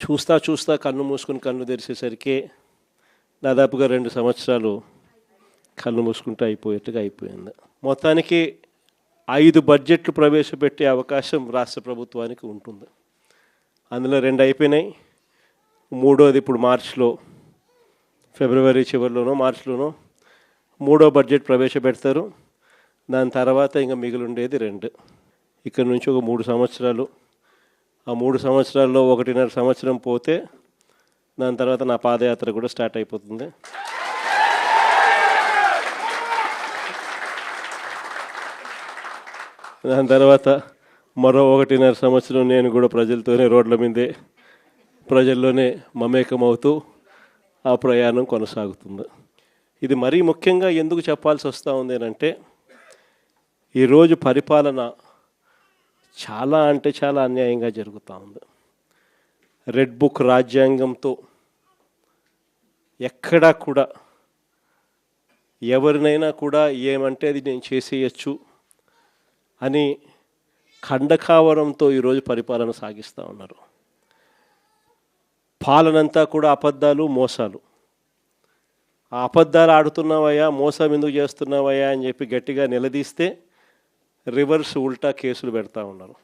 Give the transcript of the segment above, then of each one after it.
చూస్తా చూస్తా కన్ను మూసుకుని కన్ను తెరిచేసరికి దాదాపుగా 2 సంవత్సరాలు కళ్ళు మూసుకుంటూ అయిపోయింది. మొత్తానికి 5 బడ్జెట్లు ప్రవేశపెట్టే అవకాశం రాష్ట్ర ప్రభుత్వానికి ఉంటుంది. అందులో 2 అయిపోయినాయి. మూడోది ఇప్పుడు మార్చిలో, ఫిబ్రవరి చివరిలోనో మార్చిలోనో మూడో బడ్జెట్ ప్రవేశపెడతారు. దాని తర్వాత ఇంకా మిగిలి ఉండేది 2. ఇక్కడ నుంచి ఒక 3 సంవత్సరాలు. ఆ 3 సంవత్సరాల్లో 1.5 సంవత్సరం పోతే దాని తర్వాత నా పాదయాత్ర కూడా స్టార్ట్ అయిపోతుంది. దాని తర్వాత మరో 1.5 సంవత్సరం నేను కూడా ప్రజలతోనే రోడ్ల మీదే ప్రజల్లోనే మమేకమవుతూ ఆ ప్రయాణం కొనసాగుతుంది. ఇది మరీ ముఖ్యంగా ఎందుకు చెప్పాల్సి వస్తూ ఉంది అంటే, ఈరోజు పరిపాలన చాలా అంటే చాలా అన్యాయంగా జరుగుతూ ఉంది. రెడ్ బుక్ రాజ్యాంగంతో ఎక్కడా కూడా ఎవరినైనా కూడా ఏమంటే అది నేను చేసేయచ్చు అని ఖండకావరంతో ఈరోజు పరిపాలన సాగిస్తూ ఉన్నారు. పాలనంతా కూడా అబద్ధాలు, మోసాలు. ఆ అబద్ధాలు ఆడుతున్నావయ్యా, మోసం ఎందుకు చేస్తున్నావయ్యా అని చెప్పి గట్టిగా నిలదీస్తే రివర్స్ ఉల్టా కేసులు పెడతా ఉన్నారు.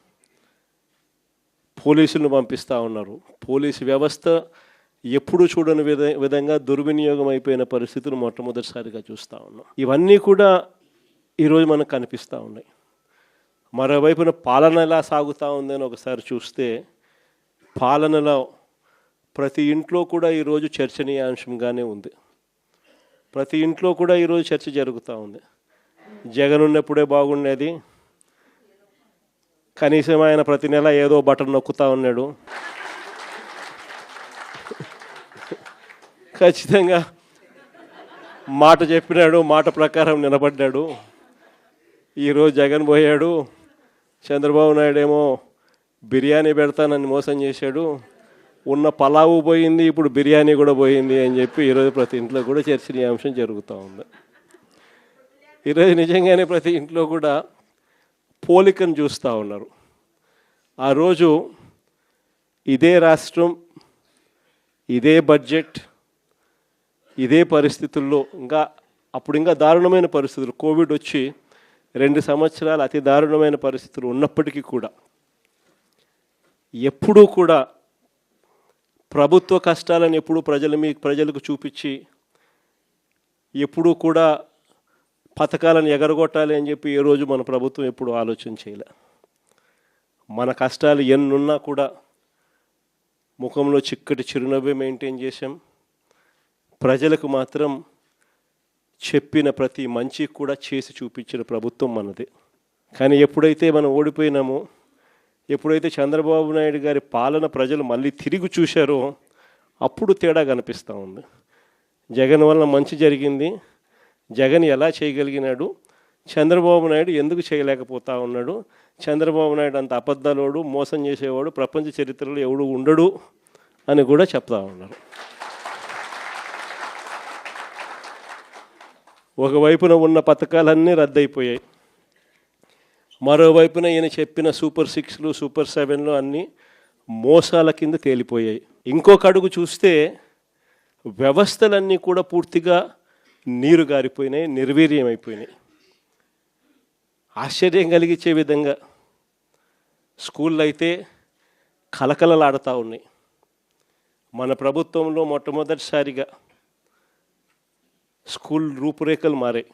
పోలీసులను పంపిస్తూ ఉన్నారు. పోలీసు వ్యవస్థ ఎప్పుడు చూడని విధంగా దుర్వినియోగం అయిపోయిన పరిస్థితులు మొట్టమొదటిసారిగా చూస్తూ ఉన్నాం. ఇవన్నీ కూడా ఈరోజు మనకు కనిపిస్తూ ఉన్నాయి. మరోవైపున పాలన ఎలా సాగుతూ ఉందని ఒకసారి చూస్తే, పాలనలో ప్రతి ఇంట్లో కూడా ఈరోజు చర్చనీయాంశంగానే ఉంది. ప్రతి ఇంట్లో కూడా ఈరోజు చర్చ జరుగుతూ ఉంది. జగన్ ఉన్నప్పుడే బాగుండేది, కనీసం ఆయన ప్రతి నెల ఏదో బటన్ నొక్కుతూ ఉన్నాడు, ఖచ్చితంగా మాట చెప్పినాడు, మాట ప్రకారం నిలబడ్డాడు. ఈరోజు జగన్ పోయాడు, చంద్రబాబు నాయుడు ఏమో బిర్యానీ పెడతానని మోసం చేశాడు, ఉన్న పలావు పోయింది, ఇప్పుడు బిర్యానీ కూడా పోయింది అని చెప్పి ఈరోజు ప్రతి ఇంట్లో కూడా చర్చనీయాంశం జరుగుతూ ఉంది. ఈరోజు నిజంగానే ప్రతి ఇంట్లో కూడా పోలికను చూస్తూ ఉన్నారు. ఆ రోజు ఇదే రాష్ట్రం, ఇదే బడ్జెట్, ఇదే పరిస్థితుల్లో అప్పుడు ఇంకా దారుణమైన పరిస్థితులు, కోవిడ్ వచ్చి 2 సంవత్సరాలు అతి దారుణమైన పరిస్థితులు ఉన్నప్పటికీ కూడా ఎప్పుడూ కూడా ప్రభుత్వ కష్టాలను ఎప్పుడూ ప్రజలకు చూపించి ఎప్పుడూ కూడా పథకాలను ఎగరగొట్టాలి అని చెప్పి ఏ రోజు మన ప్రభుత్వం ఎప్పుడు ఆలోచన చేయలే. మన కష్టాలు ఎన్నున్నా కూడా ముఖంలో చిక్కటి చిరునవ్వే మెయింటైన్ చేశాం. ప్రజలకు మాత్రం చెప్పిన ప్రతి మంచి కూడా చేసి చూపించిన ప్రభుత్వం మనదే. కానీ ఎప్పుడైతే మనం ఓడిపోయినామో, ఎప్పుడైతే చంద్రబాబు నాయుడు గారి పాలన ప్రజలు మళ్ళీ తిరిగి చూశారో అప్పుడు తేడా కనిపిస్తూ ఉంది. జగన్ వల్ల మంచి జరిగింది, జగన్ ఎలా చేయగలిగినాడు, చంద్రబాబు నాయుడు ఎందుకు చేయలేకపోతా ఉన్నాడు, చంద్రబాబు నాయుడు అంత అబద్ధాలోడు, మోసం చేసేవాడు ప్రపంచ చరిత్రలో ఎవడు ఉండడు అని కూడా చెప్తా ఉన్నారు. ఒకవైపున ఉన్న పథకాలన్నీ రద్దయిపోయాయి, మరోవైపున ఈయన చెప్పిన సూపర్ 6లు, సూపర్ 7లు అన్నీ మోసాల కింద తేలిపోయాయి. ఇంకొక అడుగు చూస్తే వ్యవస్థలన్నీ కూడా పూర్తిగా నీరు గారిపోయినాయి, నిర్వీర్యమైపోయినాయి. ఆశ్చర్యం కలిగించే విధంగా స్కూళ్ళు అయితే కలకలలాడుతూ ఉన్నాయి. మన ప్రభుత్వంలో మొట్టమొదటిసారిగా స్కూల్ రూపురేఖలు మారాయి.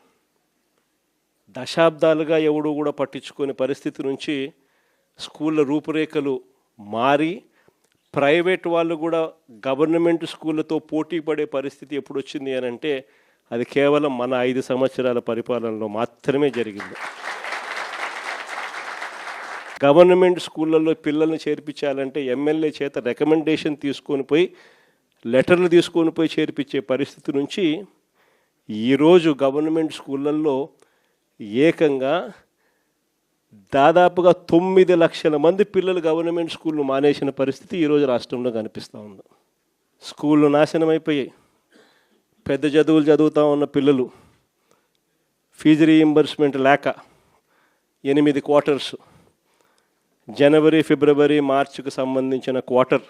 దశాబ్దాలుగా ఎవడు కూడా పట్టించుకునే పరిస్థితి నుంచి స్కూళ్ళ రూపురేఖలు మారి ప్రైవేట్ వాళ్ళు కూడా గవర్నమెంట్ స్కూళ్ళతో పోటీ పడే పరిస్థితి ఎప్పుడు వచ్చింది అని అంటే అది కేవలం మన 5 సంవత్సరాల పరిపాలనలో మాత్రమే జరిగింది. గవర్నమెంట్ స్కూళ్ళల్లో పిల్లల్ని చేర్పించాలంటే ఎమ్మెల్యే చేత రికమెండేషన్ తీసుకొని పోయి, లెటర్లు తీసుకొని పోయి చేర్పించే పరిస్థితి నుంచి ఈరోజు గవర్నమెంట్ స్కూళ్ళల్లో ఏకంగా దాదాపుగా 9 లక్షల మంది పిల్లలు గవర్నమెంట్ స్కూళ్ళు మానేసిన పరిస్థితి ఈరోజు రాష్ట్రంలో కనిపిస్తూ ఉంది. స్కూళ్ళు నాశనం అయిపోయాయి. పెద్ద చదువులు చదువుతూ ఉన్న పిల్లలు ఫీజు రీయింబర్స్మెంట్ లేక 8 క్వార్టర్స్, జనవరి, ఫిబ్రవరి, మార్చికి సంబంధించిన క్వార్టర్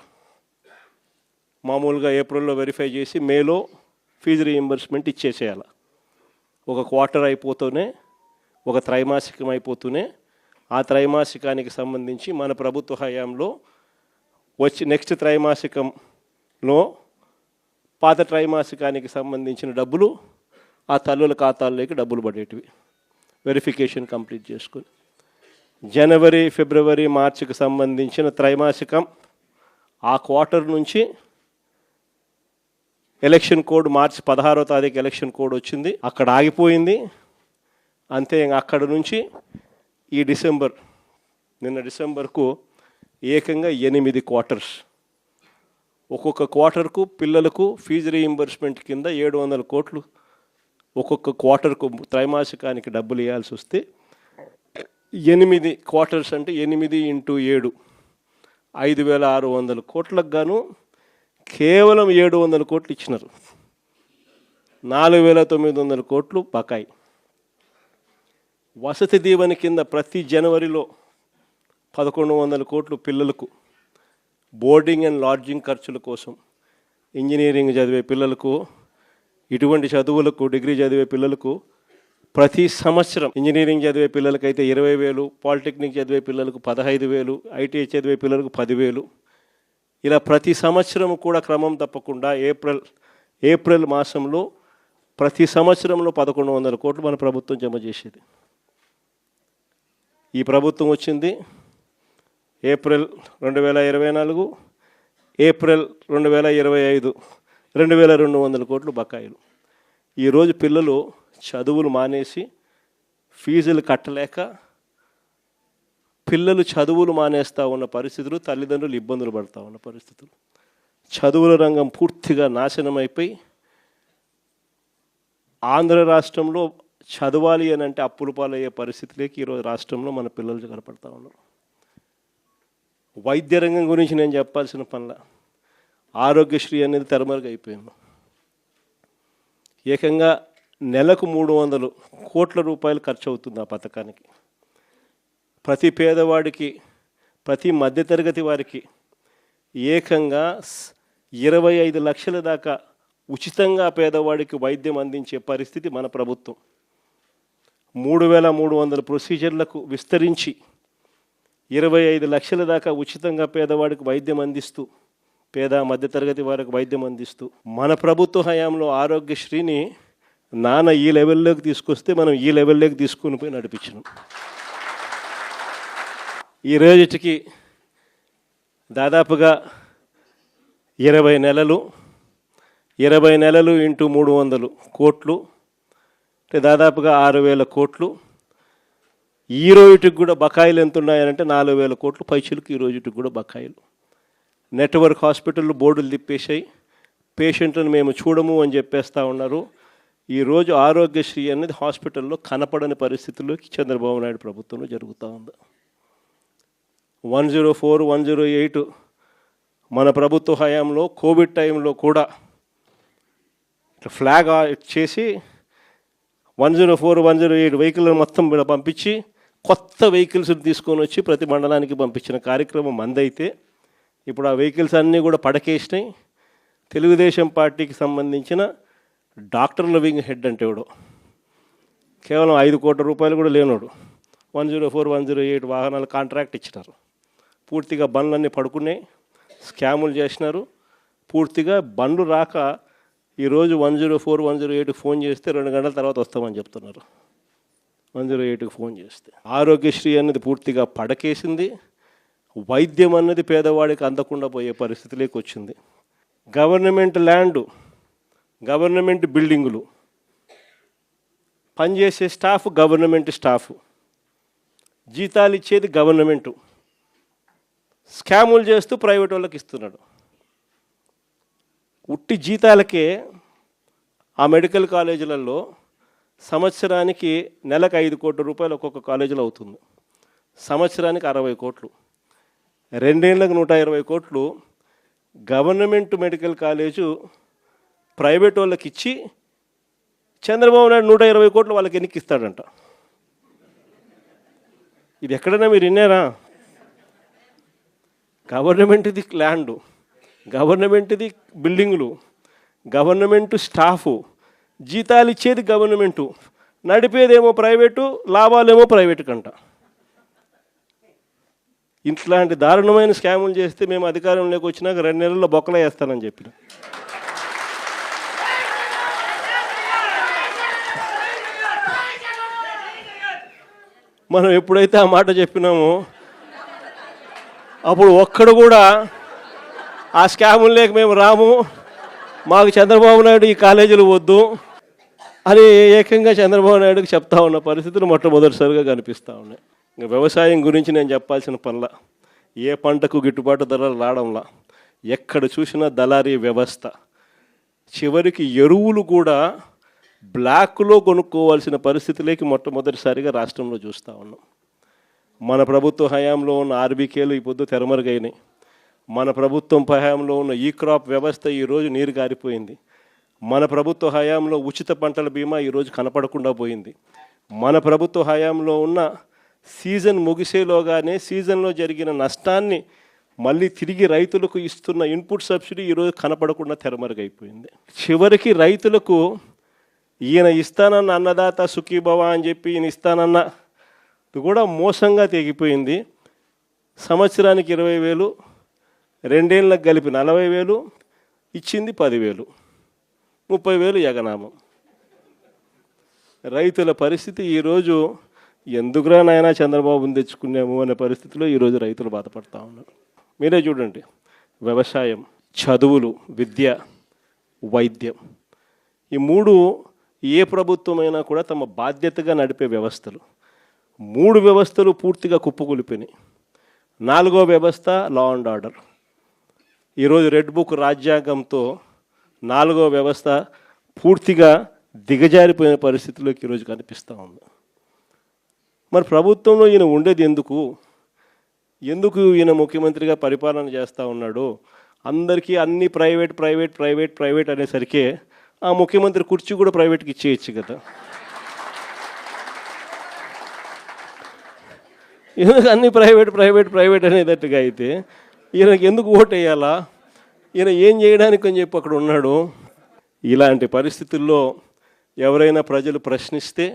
మామూలుగా ఏప్రిల్లో వెరిఫై చేసి మేలో ఫీజు రీయింబర్స్మెంట్ ఇచ్చేసేయాలి. ఒక క్వార్టర్ అయిపోతూనే, ఒక త్రైమాసికం అయిపోతూనే ఆ త్రైమాసికానికి సంబంధించి మన ప్రభుత్వ హయాంలో నెక్స్ట్ త్రైమాసికంలో పాత త్రైమాసికానికి సంబంధించిన డబ్బులు ఆ తల్లుల ఖాతాల్లోకి డబ్బులు పడేటివి వెరిఫికేషన్ కంప్లీట్ చేసుకుని. జనవరి, ఫిబ్రవరి, మార్చికి సంబంధించిన త్రైమాసికం ఆ క్వార్టర్ నుంచి ఎలక్షన్ కోడ్ మార్చి 16వ తారీఖు ఎలక్షన్ కోడ్ వచ్చింది, అక్కడ ఆగిపోయింది. అంతే. అక్కడ నుంచి ఈ నిన్న డిసెంబర్కు ఏకంగా 8 క్వార్టర్స్. ఒక్కొక్క క్వార్టర్కు పిల్లలకు ఫీజు రీయింబర్స్మెంట్ కింద 700 కోట్లు ఒక్కొక్క క్వార్టర్కు త్రైమాసికానికి డబ్బులు ఇవ్వాల్సి వస్తే 8 క్వార్టర్స్ అంటే 8 × 7 5,600 కోట్లకు గాను కేవలం 700 కోట్లు ఇచ్చినారు. 4,900 కోట్లు బకాయి. వసతి దీవెన కింద ప్రతి జనవరిలో 1,100 కోట్లు పిల్లలకు బోర్డింగ్ అండ్ లాడ్జింగ్ ఖర్చుల కోసం, ఇంజనీరింగ్ చదివే పిల్లలకు, ఇటువంటి చదువులకు, డిగ్రీ చదివే పిల్లలకు ప్రతి సంవత్సరం, ఇంజనీరింగ్ చదివే పిల్లలకైతే 20,000, పాలిటెక్నిక్ చదివే పిల్లలకు 15,000, ఐటీఐ చదివే పిల్లలకు 10,000, ఇలా ప్రతి సంవత్సరం కూడా క్రమం తప్పకుండా ఏప్రిల్ మాసంలో ప్రతి సంవత్సరంలో 1,100 కోట్లు మన ప్రభుత్వం జమ చేసేది. ఈ ప్రభుత్వం వచ్చింది ఏప్రిల్ 2024, ఏప్రిల్ 2025 2,200 కోట్లు బకాయిలు. ఈరోజు పిల్లలు చదువులు మానేసి ఫీజులు కట్టలేక పిల్లలు చదువులు మానేస్తూ ఉన్న పరిస్థితులు, తల్లిదండ్రులు ఇబ్బందులు పడుతూ ఉన్న పరిస్థితులు. చదువుల రంగం పూర్తిగా నాశనం అయిపోయి ఆంధ్ర రాష్ట్రంలో చదవాలి అని అంటే అప్పుల పాలయ్యే పరిస్థితిలోకి ఈరోజు రాష్ట్రంలో మన పిల్లలు కనపడతా ఉన్నారు. వైద్య రంగం గురించి నేను చెప్పాల్సిన పనిలా, ఆరోగ్యశ్రీ అనేది తెరమరుగైపోయింది. ఏకంగా నెలకు 300 కోట్ల రూపాయలు ఖర్చు అవుతుంది ఆ పథకానికి. ప్రతి పేదవాడికి, ప్రతి మధ్యతరగతి వారికి ఏకంగా 25 లక్షల దాకా ఉచితంగా పేదవాడికి వైద్యం అందించే పరిస్థితి మన ప్రభుత్వం. 3,300 ప్రొసీజర్లకు విస్తరించి 25 లక్షల దాకా ఉచితంగా పేదవాడికి వైద్యం అందిస్తూ, పేద మధ్యతరగతి వారికి వైద్యం అందిస్తూ మన ప్రభుత్వ హయాంలో ఆరోగ్యశ్రీని నాన్న ఈ లెవెల్లోకి తీసుకొస్తే మనం ఈ లెవెల్లోకి తీసుకుని పోయి నడిపించినాం. ఈ రోజుకి దాదాపుగా 20 నెలలు × 300 కోట్లు అంటే దాదాపుగా 6,000 కోట్లు. ఈ రోజుకి కూడా బకాయిలు ఎంత ఉన్నాయనంటే 4,000 కోట్లు పైచులకు ఈ రోజుకి కూడా బకాయిలు. నెట్వర్క్ హాస్పిటళ్ళు బోర్డులు తిప్పేశాయి, పేషెంట్లను మేము చూడము అని చెప్పేస్తూ ఉన్నారు. ఈరోజు ఆరోగ్యశ్రీ అనేది హాస్పిటల్లో కనపడని పరిస్థితుల్లోకి చంద్రబాబు నాయుడు ప్రభుత్వంలో జరుగుతూ ఉంది. 104, 108 మన ప్రభుత్వ హయాంలో కోవిడ్ టైంలో కూడా ఫ్లాగ్ చేసి 104, 108 వెహికల్ మొత్తం పంపించి కొత్త వెహికల్స్ తీసుకొని వచ్చి ప్రతి మండలానికి పంపించిన కార్యక్రమం మందైతే ఇప్పుడు ఆ వెహికల్స్ అన్నీ కూడా పడకేసినాయి. తెలుగుదేశం పార్టీకి సంబంధించిన డాక్టర్ లివింగ్ హెడ్ అంటే ఎవడో కేవలం 5 కోట్ల రూపాయలు కూడా లేనోడు 104, 108 వాహనాలు కాంట్రాక్ట్ ఇచ్చినారు. పూర్తిగా బండ్లన్నీ పడుకున్నాయి, స్కాములు చేసినారు. పూర్తిగా బండ్లు రాక ఈరోజు 104, 108కి ఫోన్ చేస్తే 2 గంటల తర్వాత వస్తామని చెప్తున్నారు. 108కి ఫోన్ చేస్తే ఆరోగ్యశ్రీ అనేది పూర్తిగా పడకేసింది. వైద్యం అన్నది పేదవాడికి అందకుండా పోయే పరిస్థితిలోకి వచ్చింది. గవర్నమెంట్ ల్యాండు, గవర్నమెంట్ బిల్డింగులు, పనిచేసే స్టాఫ్ గవర్నమెంట్ స్టాఫ్, జీతాలు ఇచ్చేది గవర్నమెంటు, స్కాములు చేస్తూ ప్రైవేట్ వాళ్ళకి ఇస్తున్నాడు. ఉట్టి జీతాలకే ఆ మెడికల్ కాలేజీలలో సంవత్సరానికి నెలకు 5 కోట్ల రూపాయలు ఒక్కొక్క కాలేజీలో అవుతుంది. సంవత్సరానికి 60 కోట్లు, 2 ఏళ్ళకు 120 కోట్లు గవర్నమెంట్ మెడికల్ కాలేజు ప్రైవేట్ వాళ్ళకి ఇచ్చి చంద్రబాబు నాయుడు 120 కోట్లు వాళ్ళకి ఎన్నికిస్తాడంట. ఇది ఎక్కడైనా మీరు విన్నారా? గవర్నమెంట్ది ల్యాండు, గవర్నమెంట్ది బిల్డింగులు, గవర్నమెంటు స్టాఫు, జీతాలు ఇచ్చేది గవర్నమెంటు, నడిపేదేమో ప్రైవేటు, లాభాలేమో ప్రైవేటు కంట. ఇట్లాంటి దారుణమైన స్కాములు చేస్తే మేము అధికారంలోకి వచ్చినాక 2 నెలల్లో బొక్కలు వేస్తానని చెప్పిన. మనం ఎప్పుడైతే ఆ మాట చెప్పినామో అప్పుడు ఒక్కడు కూడా ఆ స్కాములు లేక మేము రాము, మాకు చంద్రబాబు నాయుడు ఈ కాలేజీలు వద్దు అని ఏకంగా చంద్రబాబు నాయుడుకి చెప్తా ఉన్న పరిస్థితులు మొట్టమొదటిసారిగా కనిపిస్తూ ఉన్నాయి. ఇంకా వ్యవసాయం గురించి నేను చెప్పాల్సిన పనుల, ఏ పంటకు గిట్టుబాటు ధరలు రావడంలా, ఎక్కడ చూసినా దళారీ వ్యవస్థ, చివరికి ఎరువులు కూడా బ్లాక్లో కొనుక్కోవాల్సిన పరిస్థితులకి మొట్టమొదటిసారిగా రాష్ట్రంలో చూస్తూ ఉన్నాం. మన ప్రభుత్వ హయాంలో ఉన్న ఆర్బీకేలు ఈ పొద్దు తెరమరుగైనాయి. మన ప్రభుత్వం హయాంలో ఉన్న ఈ క్రాప్ వ్యవస్థ ఈరోజు నీరు గారిపోయింది. మన ప్రభుత్వ హయాంలో ఉచిత పంటల బీమా ఈరోజు కనపడకుండా పోయింది. మన ప్రభుత్వ హయాంలో ఉన్న సీజన్ ముగిసేలోగానే సీజన్లో జరిగిన నష్టాన్ని మళ్ళీ తిరిగి రైతులకు ఇస్తున్న ఇన్పుట్ సబ్సిడీ ఈరోజు కనపడకుండా తెరమరుగైపోయింది. చివరికి రైతులకు ఈయన ఇస్తానన్న అన్నదాత సుఖీభవ అని చెప్పి ఈయన ఇస్తానన్న కూడా మోసంగా తెగిపోయింది. సంవత్సరానికి 20,000, 2 ఏళ్ళకి కలిపి 40,000, ఇచ్చింది 10,000, 30,000 ఎగనామం. రైతుల పరిస్థితి ఈరోజు ఎందుకురా నాయనా చంద్రబాబుని తెచ్చుకున్నాము అనే పరిస్థితిలో ఈరోజు రైతులు బాధపడతా ఉన్నారు. మీరే చూడండి, వ్యవసాయం, చదువులు, విద్య, వైద్యం, ఈ 3 ఏ ప్రభుత్వమైనా కూడా తమ బాధ్యతగా నడిపే వ్యవస్థలు. 3 వ్యవస్థలు పూర్తిగా కుప్పకూలిపోయినాయి. 4వ వ్యవస్థ లా అండ్ ఆర్డర్. ఈరోజు రెడ్ బుక్ రాజ్యాంగంతో 4వ వ్యవస్థ పూర్తిగా దిగజారిపోయిన పరిస్థితిలోకి ఈరోజు కనిపిస్తూ ఉంది. మరి ప్రభుత్వంలో ఈయన ఉండేది ఎందుకు ఈయన ముఖ్యమంత్రిగా పరిపాలన చేస్తూ ఉన్నాడు? అందరికీ అన్నీ ప్రైవేట్ ప్రైవేట్ ప్రైవేట్ ప్రైవేట్ అనేసరికి ఆ ముఖ్యమంత్రి కుర్చీ కూడా ప్రైవేట్కి ఇచ్చేయచ్చు కదా. ఎందుకు అన్నీ ప్రైవేట్ ప్రైవేట్ ప్రైవేట్ అనేటట్టుగా అయితే ఈయనకి ఎందుకు ఓటు వేయాలా? ఈయన ఏం చేయడానికి అని చెప్పి అక్కడ ఉన్నాడు. ఇలాంటి పరిస్థితుల్లో ఎవరైనా ప్రజలు ప్రశ్నిస్తే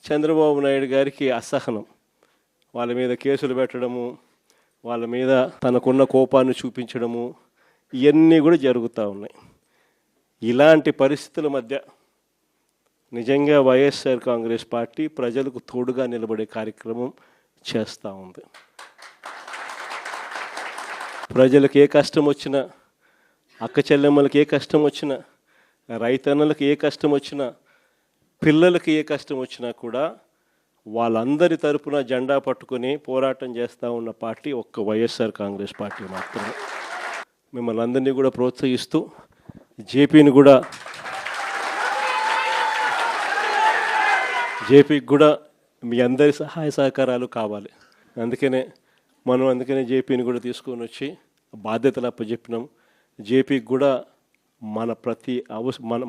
చంద్రబాబు నాయుడు గారికి అసహనం, వాళ్ళ మీద కేసులు పెట్టడము, వాళ్ళ మీద తనకున్న కోపాన్ని చూపించడము, ఇవన్నీ కూడా జరుగుతూ ఉన్నాయి. ఇలాంటి పరిస్థితుల మధ్య నిజంగా వైఎస్ఆర్ కాంగ్రెస్ పార్టీ ప్రజలకు తోడుగా నిలబడే కార్యక్రమం చేస్తూ ఉంది. ప్రజలకు ఏ కష్టం వచ్చినా, అక్క చెల్లెమ్మలకు ఏ కష్టం వచ్చినా, రైతన్నలకు ఏ కష్టం వచ్చినా, పిల్లలకి ఏ కష్టం వచ్చినా కూడా వాళ్ళందరి తరపున జెండా పట్టుకొని పోరాటం చేస్తూ ఉన్న పార్టీ ఒక్క వైఎస్ఆర్ కాంగ్రెస్ పార్టీ మాత్రమే. మిమ్మల్ని అందరినీ కూడా ప్రోత్సహిస్తూ జేపీకి కూడా మీ అందరి సహాయ సహకారాలు కావాలి. అందుకనే జేపీని కూడా తీసుకొని వచ్చి బాధ్యతలు అప్పచెప్పినాం. జేపీకి కూడా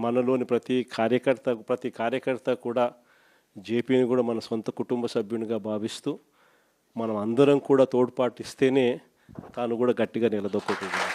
మనలోని ప్రతి కార్యకర్త కూడా జేపీని కూడా మన సొంత కుటుంబ సభ్యునిగా భావిస్తూ మనం అందరం కూడా తోడ్పాటు ఇస్తేనే తాను కూడా గట్టిగా నిలదొక్కుంటున్నాం.